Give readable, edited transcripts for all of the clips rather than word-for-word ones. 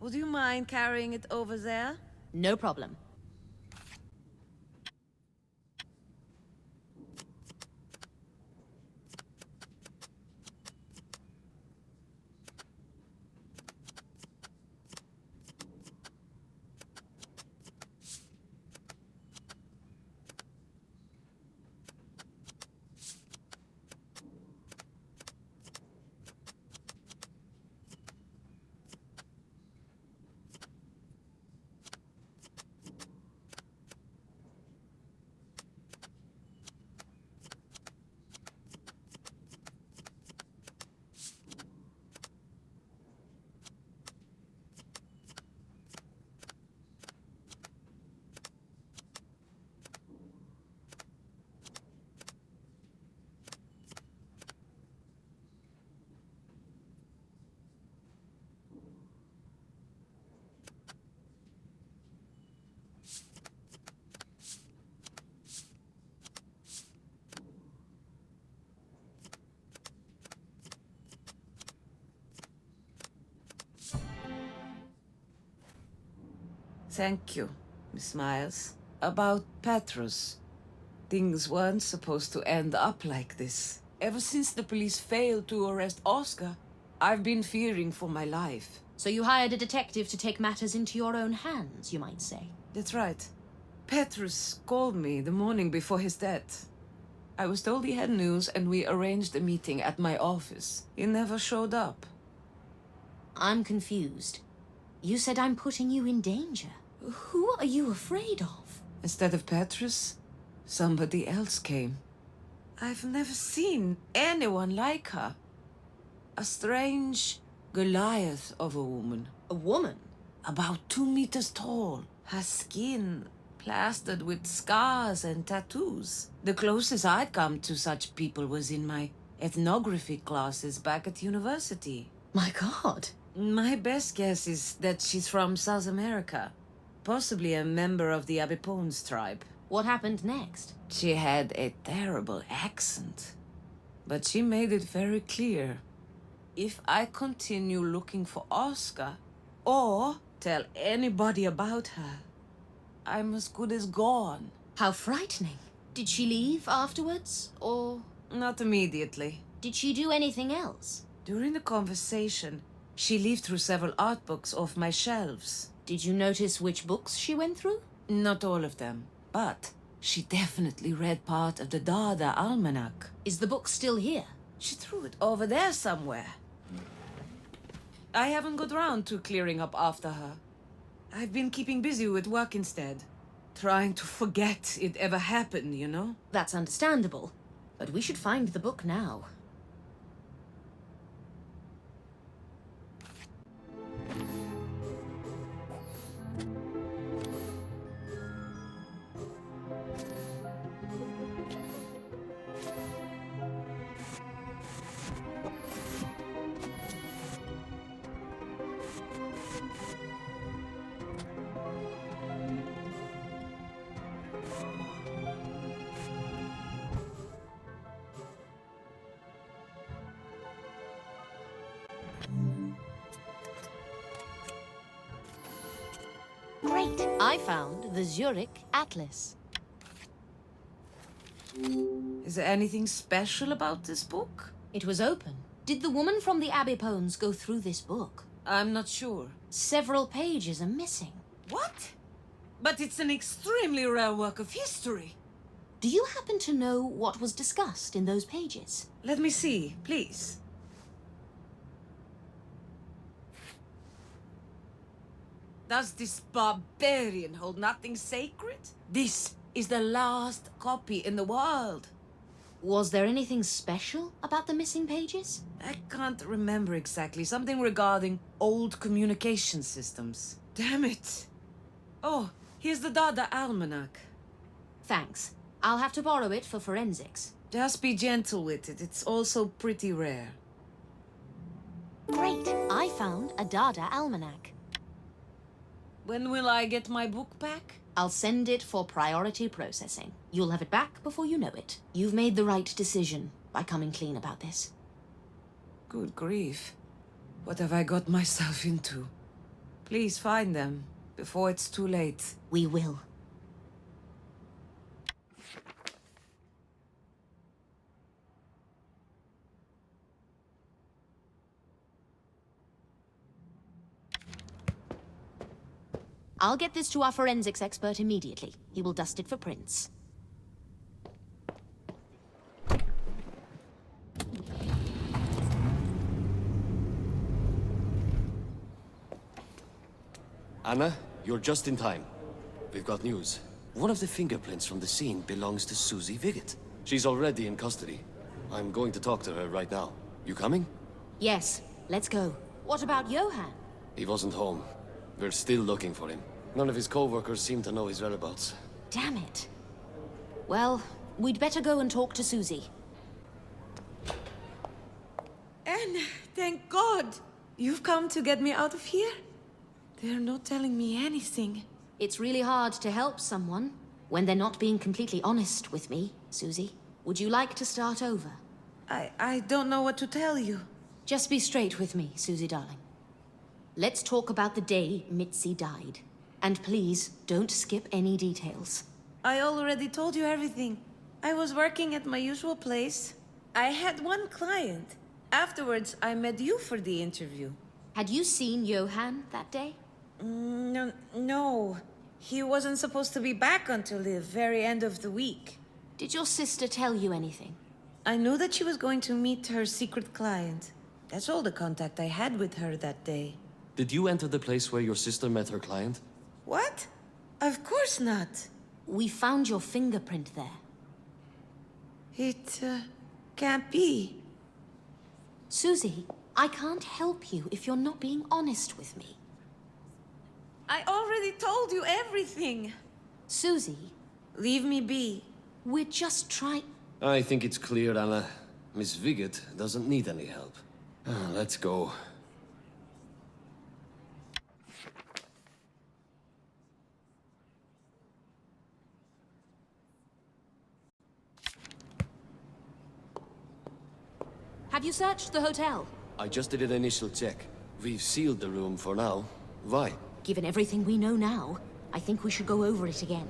Would you mind carrying it over there? No problem. Thank you, Miss Miles. About Petrus. Things weren't supposed to end up like this. Ever since the police failed to arrest Oscar, I've been fearing for my life. So you hired a detective to take matters into your own hands, you might say. That's right. Petrus called me the morning before his death. I was told he had news and we arranged a meeting at my office. He never showed up. I'm confused. You said I'm putting you in danger. Who are you afraid of? Instead of Petrus, somebody else came. I've never seen anyone like her. A strange Goliath of a woman. A woman? About 2 meters tall. Her skin plastered with scars and tattoos. The closest I'd come to such people was in my ethnography classes back at university. My God. My best guess is that she's from South America. Possibly a member of the Abipones tribe. What happened next? She had a terrible accent. But she made it very clear. If I continue looking for Oscar, or tell anybody about her, I'm as good as gone. How frightening. Did she leave afterwards, or... Not immediately. Did she do anything else? During the conversation, she leafed through several art books off my shelves. Did you notice which books she went through? Not all of them, but she definitely read part of the Dada Almanac. Is the book still here? She threw it over there somewhere. I haven't got round to clearing up after her. I've been keeping busy with work instead. Trying to forget it ever happened, you know? That's understandable. But we should find the book now. Great! I found the Zurich Atlas. Is there anything special about this book? It was open. Did the woman from the Abipones go through this book? I'm not sure. Several pages are missing. What? But it's an extremely rare work of history. Do you happen to know what was discussed in those pages? Let me see, please. Does this barbarian hold nothing sacred? This is the last copy in the world. Was there anything special about the missing pages? I can't remember exactly. Something regarding old communication systems. Damn it. Oh, here's the Dada Almanac. Thanks. I'll have to borrow it for forensics. Just be gentle with it. It's also pretty rare. Great! I found a Dada Almanac. When will I get my book back? I'll send it for priority processing. You'll have it back before you know it. You've made the right decision by coming clean about this. Good grief. What have I got myself into? Please find them before it's too late. We will. I'll get this to our forensics expert immediately. He will dust it for prints. Anna, you're just in time. We've got news. One of the fingerprints from the scene belongs to Susie Viggett. She's already in custody. I'm going to talk to her right now. You coming? Yes, let's go. What about Johan? He wasn't home. We're still looking for him. None of his co-workers seem to know his whereabouts. Damn it. Well, we'd better go and talk to Susie. Anne, thank God! You've come to get me out of here? They're not telling me anything. It's really hard to help someone when they're not being completely honest with me, Susie. Would you like to start over? I don't know what to tell you. Just be straight with me, Susie darling. Let's talk about the day Mitzi died. And please, don't skip any details. I already told you everything. I was working at my usual place. I had one client. Afterwards, I met you for the interview. Had you seen Johan that day? No. He wasn't supposed to be back until the very end of the week. Did your sister tell you anything? I knew that she was going to meet her secret client. That's all the contact I had with her that day. Did you enter the place where your sister met her client? What? Of course not. We found your fingerprint there. It, can't be. Susie, I can't help you if you're not being honest with me. I already told you everything. Susie, Leave me be. we're just trying... I think it's clear, Anna. Miss Viggett doesn't need any help. Let's go. Have you searched the hotel? I just did an initial check. We've sealed the room for now. Why? Given everything we know now, I think we should go over it again.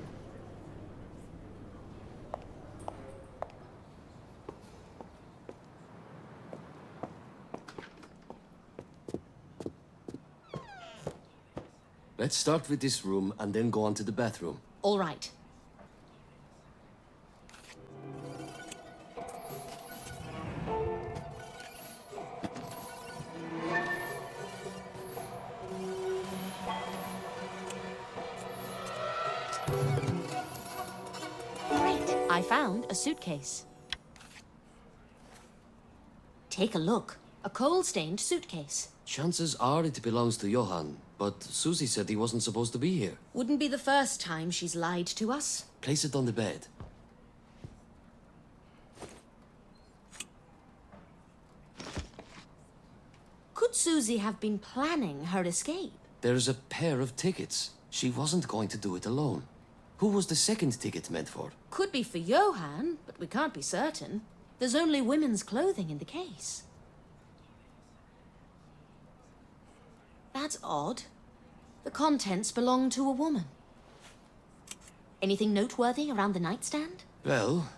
Let's start with this room and then go on to the bathroom. All right. Great. I found a suitcase. Take a look. A coal-stained suitcase. Chances are it belongs to Johan, but Susie said he wasn't supposed to be here. Wouldn't be the first time she's lied to us. Place it on the bed. Could Susie have been planning her escape? There's a pair of tickets. She wasn't going to do it alone. Who was the second ticket meant for? Could be for Johan, but we can't be certain. There's only women's clothing in the case. That's odd. The contents belong to a woman. Anything noteworthy around the nightstand? Well,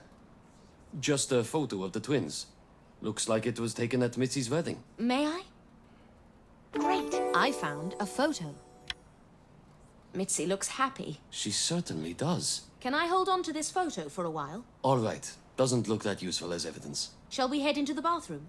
just a photo of the twins. Looks like it was taken at Mitzi's wedding. May I? Great. I found a photo. Mitzi looks happy. She certainly does. Can I hold on to this photo for a while? All right. Doesn't look that useful as evidence. Shall we head into the bathroom?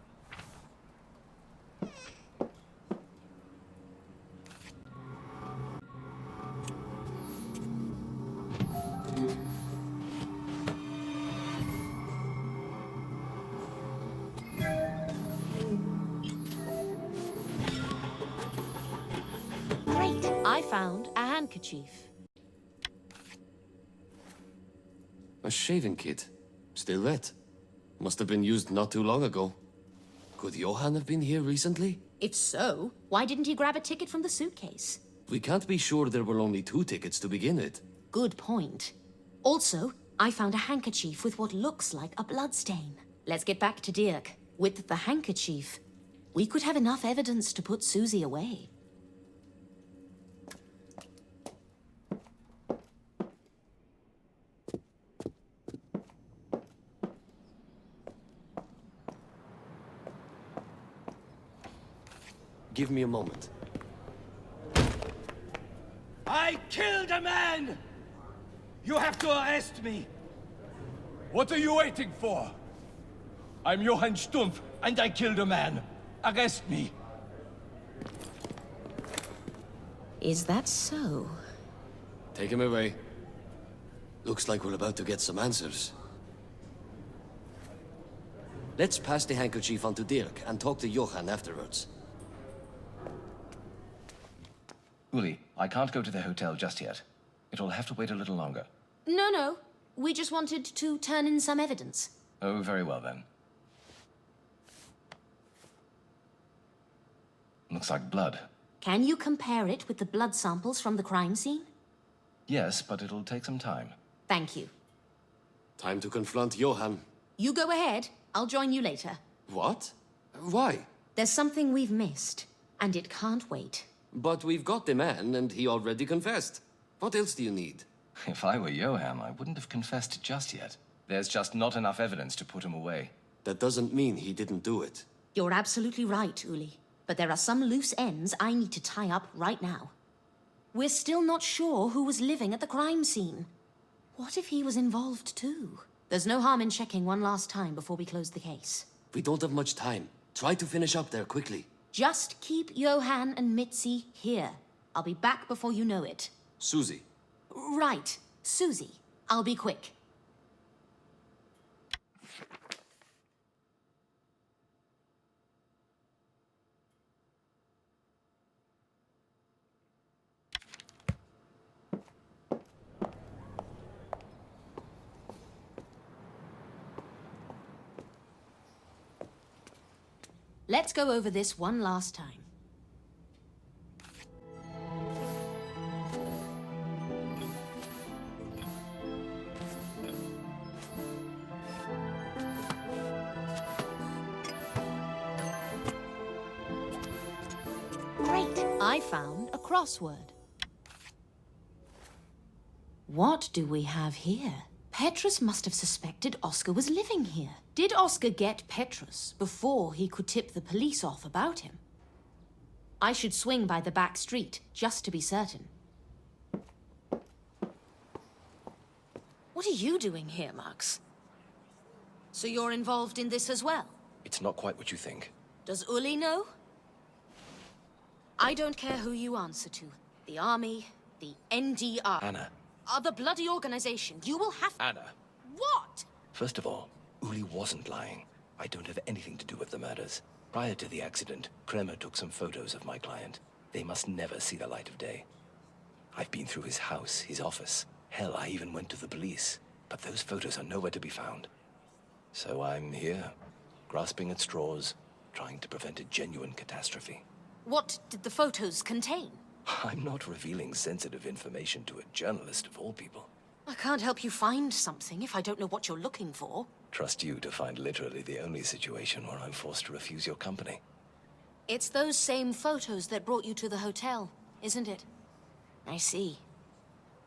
Great. I found a handkerchief. A shaving kit. Still wet. Must have been used not too long ago. Could Johan have been here recently? If so, why didn't he grab a ticket from the suitcase? We can't be sure there were only 2 tickets to begin with. Good point. Also, I found a handkerchief with what looks like a bloodstain. Let's get back to Dirk. With the handkerchief, we could have enough evidence to put Susie away. Give me a moment. I killed a man! You have to arrest me! What are you waiting for? I'm Johann Stumpf, and I killed a man. Arrest me. Is that so? Take him away. Looks like we're about to get some answers. Let's pass the handkerchief on to Dirk and talk to Johann afterwards. Uli, I can't go to the hotel just yet. It'll have to wait a little longer. No. We just wanted to turn in some evidence. Oh, very well then. Looks like blood. Can you compare it with the blood samples from the crime scene? Yes, but it'll take some time. Thank you. Time to confront Johann. You go ahead. I'll join you later. What? Why? There's something we've missed, and it can't wait. But we've got the man, and he already confessed. What else do you need? If I were Johann, I wouldn't have confessed just yet. There's just not enough evidence to put him away. That doesn't mean he didn't do it. You're absolutely right, Uli. But there are some loose ends I need to tie up right now. We're still not sure who was living at the crime scene. What if he was involved too? There's no harm in checking one last time before we close the case. We don't have much time. Try to finish up there quickly. Just keep Johann and Mitzi here. I'll be back before you know it. Susie. Right, Susie. I'll be quick. Let's go over this one last time. Great! I found a crossword. What do we have here? Petrus must have suspected Oscar was living here. Did Oscar get Petrus before he could tip the police off about him? I should swing by the back street, just to be certain. What are you doing here, Max? So you're involved in this as well? It's not quite what you think. Does Uli know? I don't care who you answer to. The army, the NDR. Anna. The bloody organization. You will have... Anna. What? First of all, Uli wasn't lying. I don't have anything to do with the murders. Prior to the accident, Kremer took some photos of my client. They must never see the light of day. I've been through his house, his office. Hell, I even went to the police. But those photos are nowhere to be found. So I'm here, grasping at straws, trying to prevent a genuine catastrophe. What did the photos contain? I'm not revealing sensitive information to a journalist of all people. I can't help you find something if I don't know what you're looking for. Trust you to find literally the only situation where I'm forced to refuse your company. It's those same photos that brought you to the hotel, isn't it? I see.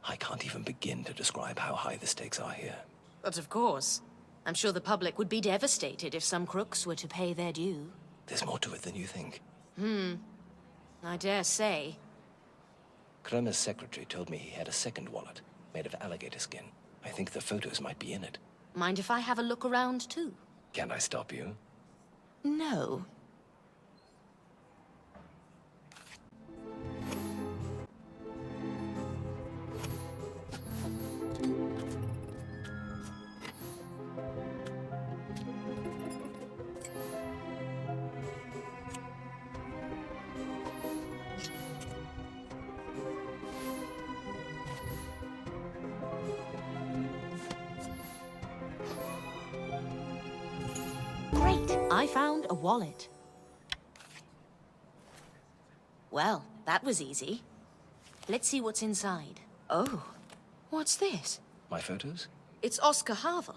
I can't even begin to describe how high the stakes are here. But of course. I'm sure the public would be devastated if some crooks were to pay their due. There's more to it than you think. I dare say. Kremer's secretary told me he had a second wallet, made of alligator skin. I think the photos might be in it. Mind if I have a look around too? Can I stop you? No. Great! I found a wallet. Well, that was easy. Let's see what's inside. Oh, what's this? My photos? It's Oscar Havel.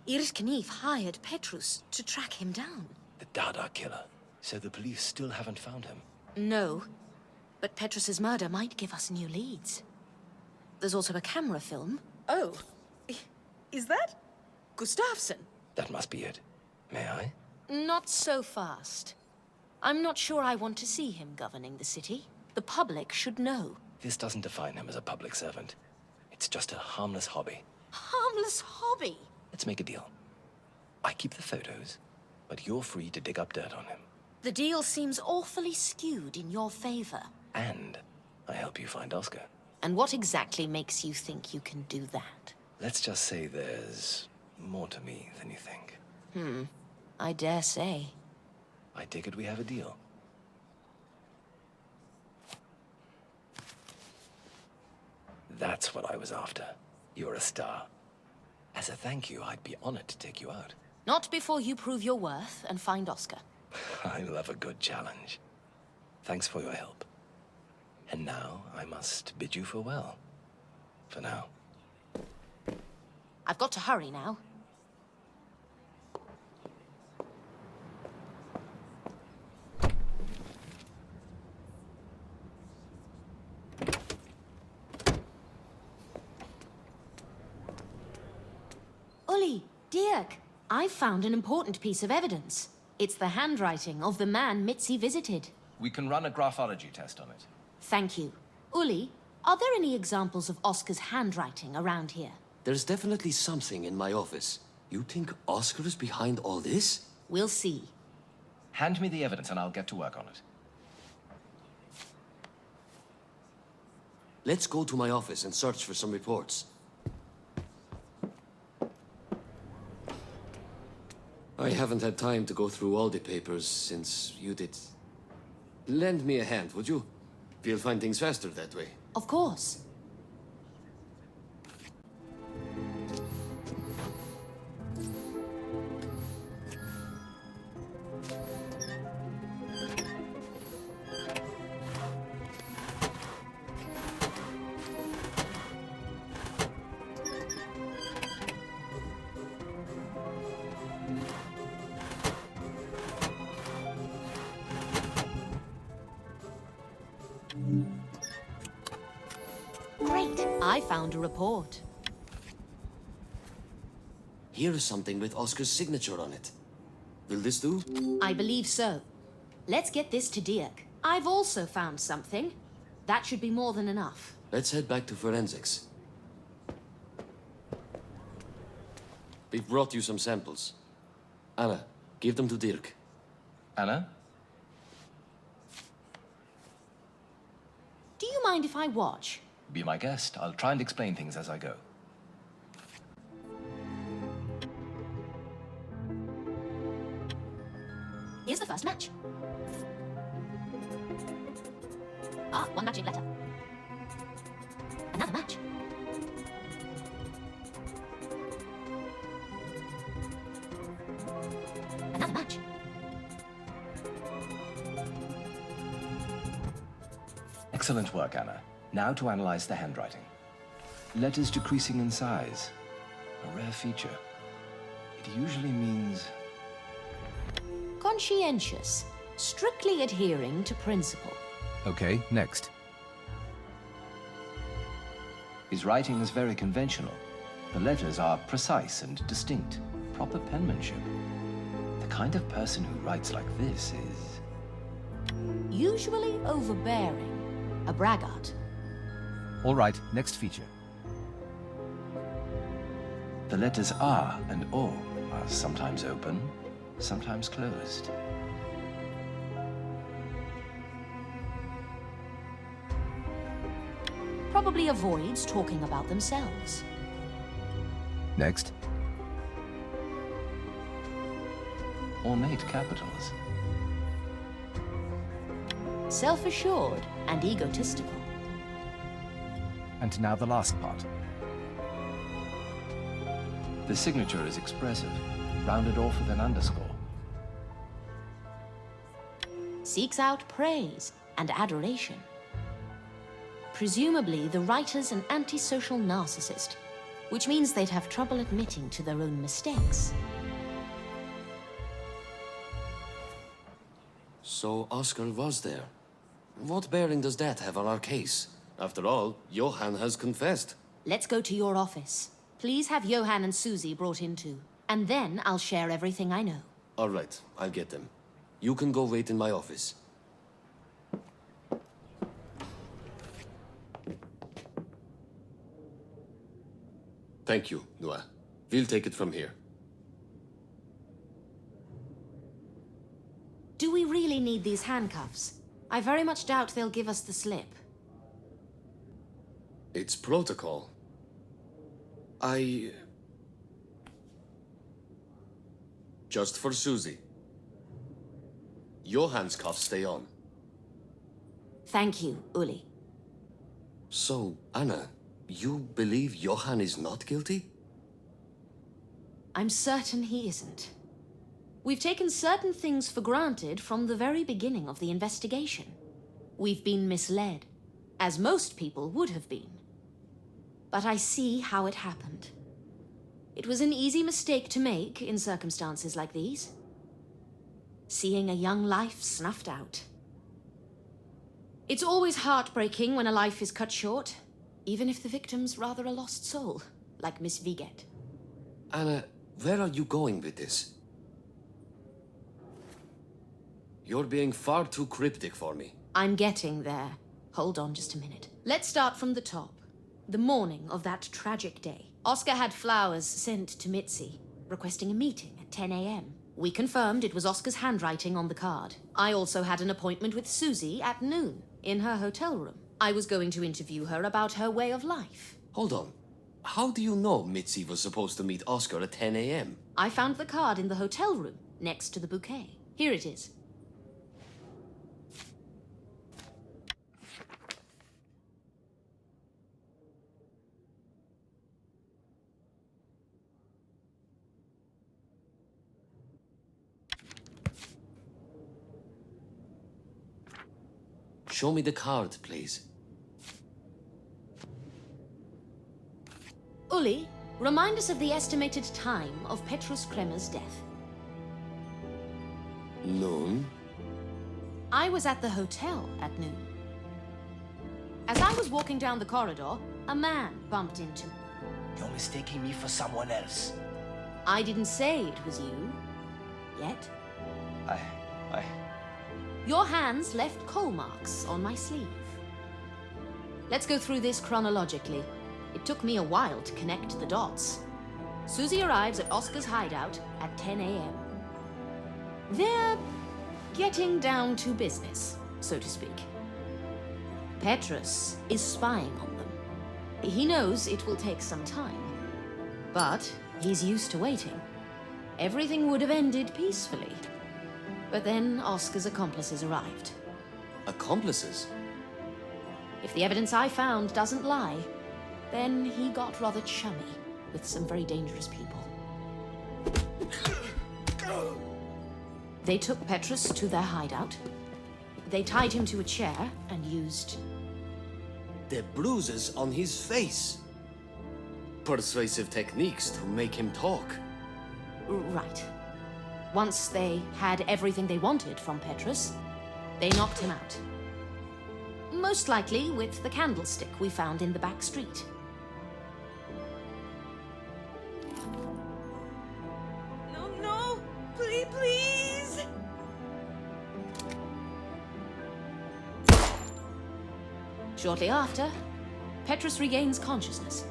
Erich Knief hired Petrus to track him down. The Dada killer. So the police still haven't found him. No, but Petrus's murder might give us new leads. There's also a camera film. Oh, is that Gustafsson? That must be it. May I? Not so fast. I'm not sure I want to see him governing the city. The public should know. This doesn't define him as a public servant. It's just a harmless hobby. Harmless hobby? Let's make a deal. I keep the photos, but you're free to dig up dirt on him. The deal seems awfully skewed in your favor. And I help you find Oscar. And what exactly makes you think you can do that? Let's just say there's more to me than you think. I dare say. I take it we have a deal. That's what I was after. You're a star. As a thank you, I'd be honored to take you out. Not before you prove your worth and find Oscar. I love a good challenge. Thanks for your help. And now I must bid you farewell. For now. I've got to hurry now. Uli, Dirk, I've found an important piece of evidence. It's the handwriting of the man Mitzi visited. We can run a graphology test on it. Thank you. Uli, are there any examples of Oscar's handwriting around here? There's definitely something in my office. You think Oscar is behind all this? We'll see. Hand me the evidence and I'll get to work on it. Let's go to my office and search for some reports. I haven't had time to go through all the papers since you did. Lend me a hand, would you? We'll find things faster that way. Of course. Great. I found a report. Here is something with Oscar's signature on it. Will this do? I believe so. Let's get this to Dirk. I've also found something. That should be more than enough. Let's head back to forensics. We've brought you some samples. Anna, give them to Dirk. Anna? Do you mind if I watch? Be my guest. I'll try and explain things as I go. Here's the first match. Ah, one matching letter. Another match. Another match. Excellent work, Anna. Now to analyze the handwriting. Letters decreasing in size. A rare feature. It usually means... Conscientious. Strictly adhering to principle. Okay, next. His writing is very conventional. The letters are precise and distinct. Proper penmanship. The kind of person who writes like this is... Usually overbearing. A braggart. All right, next feature. The letters R and O are sometimes open, sometimes closed. Probably avoids talking about themselves. Next. Ornate capitals. Self-assured and egotistical. And now the last part. The signature is expressive, rounded off with an underscore. Seeks out praise and adoration. Presumably, the writer's an antisocial narcissist, which means they'd have trouble admitting to their own mistakes. So Oscar was there. What bearing does that have on our case? After all, Johann has confessed. Let's go to your office. Please have Johann and Susie brought in too. And then I'll share everything I know. All right, I'll get them. You can go wait in my office. Thank you, Noah. We'll take it from here. Do we really need these handcuffs? I very much doubt they'll give us the slip. It's protocol. Just for Susie. Your handcuffs stay on. Thank you, Uli. So, Anna, you believe Johan is not guilty? I'm certain he isn't. We've taken certain things for granted from the very beginning of the investigation. We've been misled, as most people would have been. But I see how it happened. It was an easy mistake to make in circumstances like these. Seeing a young life snuffed out. It's always heartbreaking when a life is cut short, even if the victim's rather a lost soul, like Miss Viget. Anna, where are you going with this? You're being far too cryptic for me. I'm getting there. Hold on just a minute. Let's start from the top. The morning of that tragic day, Oscar had flowers sent to Mitzi, requesting a meeting at 10 a.m. We confirmed it was Oscar's handwriting on the card. I also had an appointment with Susie at noon, in her hotel room. I was going to interview her about her way of life. Hold on. How do you know Mitzi was supposed to meet Oscar at 10 a.m.? I found the card in the hotel room, next to the bouquet. Here it is. Show me the card, please. Uli, remind us of the estimated time of Petrus Kremer's death. Noon? I was at the hotel at noon. As I was walking down the corridor, a man bumped into me. You're mistaking me for someone else. I didn't say it was you. Yet. Your hands left coal marks on my sleeve. Let's go through this chronologically. It took me a while to connect the dots. Susie arrives at Oscar's hideout at 10 a.m. They're getting down to business, so to speak. Petrus is spying on them. He knows it will take some time, but he's used to waiting. Everything would have ended peacefully. But then Oscar's accomplices arrived. Accomplices? If the evidence I found doesn't lie, then he got rather chummy with some very dangerous people. They took Petrus to their hideout. They tied him to a chair and used... The bruises on his face. Persuasive techniques to make him talk. Right. Once they had everything they wanted from Petrus, they knocked him out. Most likely with the candlestick we found in the back street. No, please. Shortly after, Petrus regains consciousness.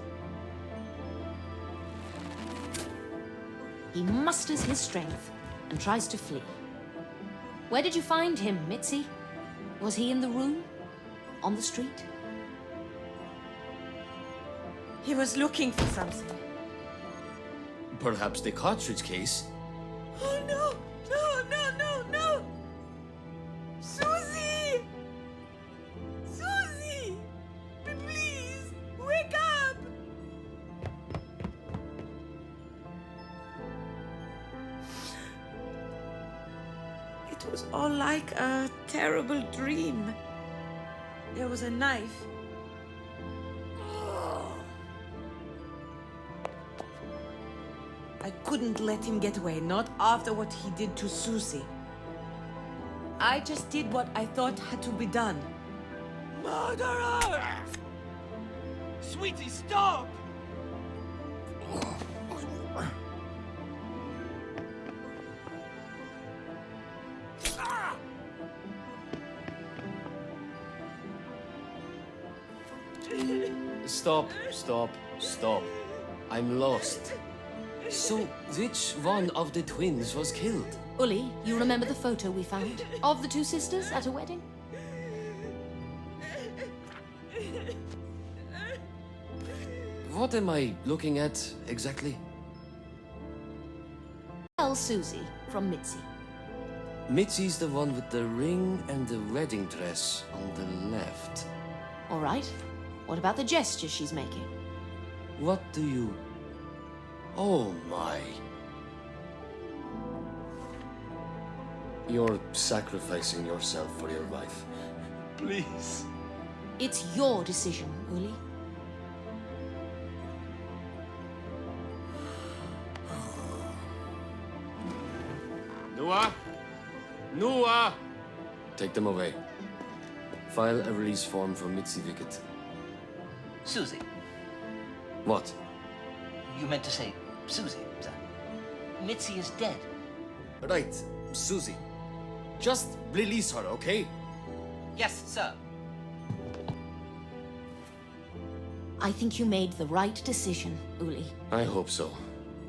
He musters his strength and tries to flee. Where did you find him, Mitzi? Was he in the room? On the street? He was looking for something. Perhaps the cartridge case? Oh no! Susie! Susie! Please, wake up! It was all like a terrible dream. There was a knife. I couldn't let him get away, not after what he did to Susie. I just did what I thought had to be done. Murderer! Sweetie, stop! Stop. I'm lost. So, which one of the twins was killed? Uli, you remember the photo we found of the two sisters at a wedding? What am I looking at exactly? Tell Susie from Mitzi. Mitzi's the one with the ring and the wedding dress on the left. All right. What about the gesture she's making? What do you... Oh my. You're sacrificing yourself for your wife. Please. It's your decision, Uli. Noah! Take them away. File a release form for Mitzi Wickett. Susie. What? You meant to say Susie, sir. Mitzi is dead. Right, Susie. Just release her, okay? Yes, sir. I think you made the right decision, Uli. I hope so.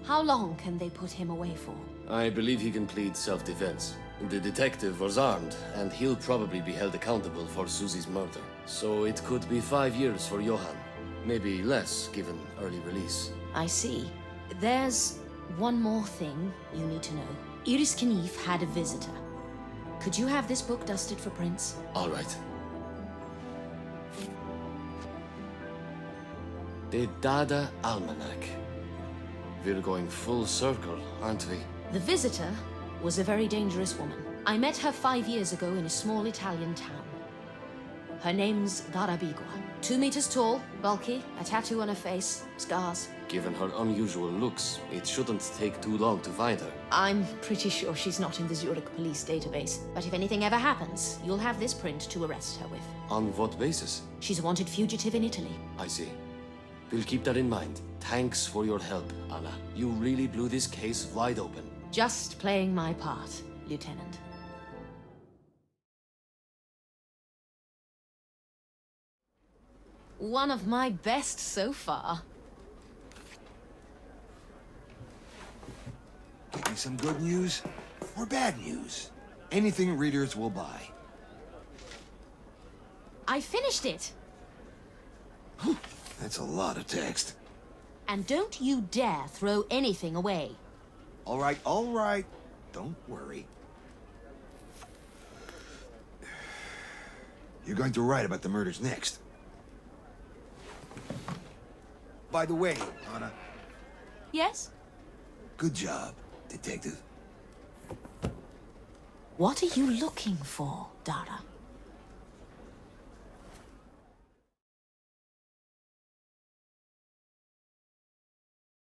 How long can they put him away for? I believe he can plead self-defense. The detective was armed, and he'll probably be held accountable for Susie's murder. So it could be 5 years for Johan. Maybe less, given early release. I see. There's one more thing you need to know. Iris Knief had a visitor. Could you have this book dusted for prints? All right. The Dada Almanac. We're going full circle, aren't we? The visitor was a very dangerous woman. I met her 5 years ago in a small Italian town. Her name's Dara Bigua. 2 meters tall, bulky, a tattoo on her face, scars. Given her unusual looks, it shouldn't take too long to find her. I'm pretty sure she's not in the Zurich police database. But if anything ever happens, you'll have this print to arrest her with. On what basis? She's a wanted fugitive in Italy. I see. We'll keep that in mind. Thanks for your help, Anna. You really blew this case wide open. Just playing my part, Lieutenant. One of my best so far. Give me some good news or bad news. Anything readers will buy. I finished it. That's a lot of text. And don't you dare throw anything away. All right. Don't worry. You're going to write about the murders next. By the way, Anna, Yes? good job, detective. What are you looking for, Dara?